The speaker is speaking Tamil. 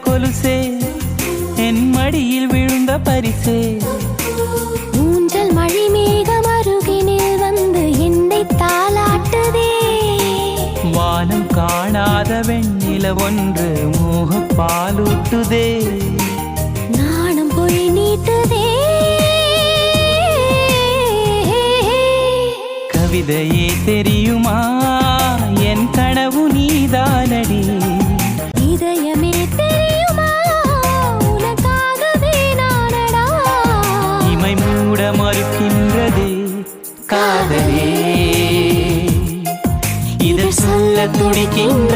கொலுசே என் மடியில் விழுந்த பரிசே ஊஞ்சல் மழை மேகம் அருகினில் வந்து என்னை தாலாட்டுதே வானம் காணாத வெண்ணில ஒன்று மோக பாலூட்டுதே நாணம் பொய் நீட்டுதே கவிதையே தெரியுமா என் கனவு நீதானடி இதயமே தெரியுமா உனக்காகவே நானடா இமை மூட மறுக்கின்றதே காதலே இதில் சொல்ல துடிக்கின்ற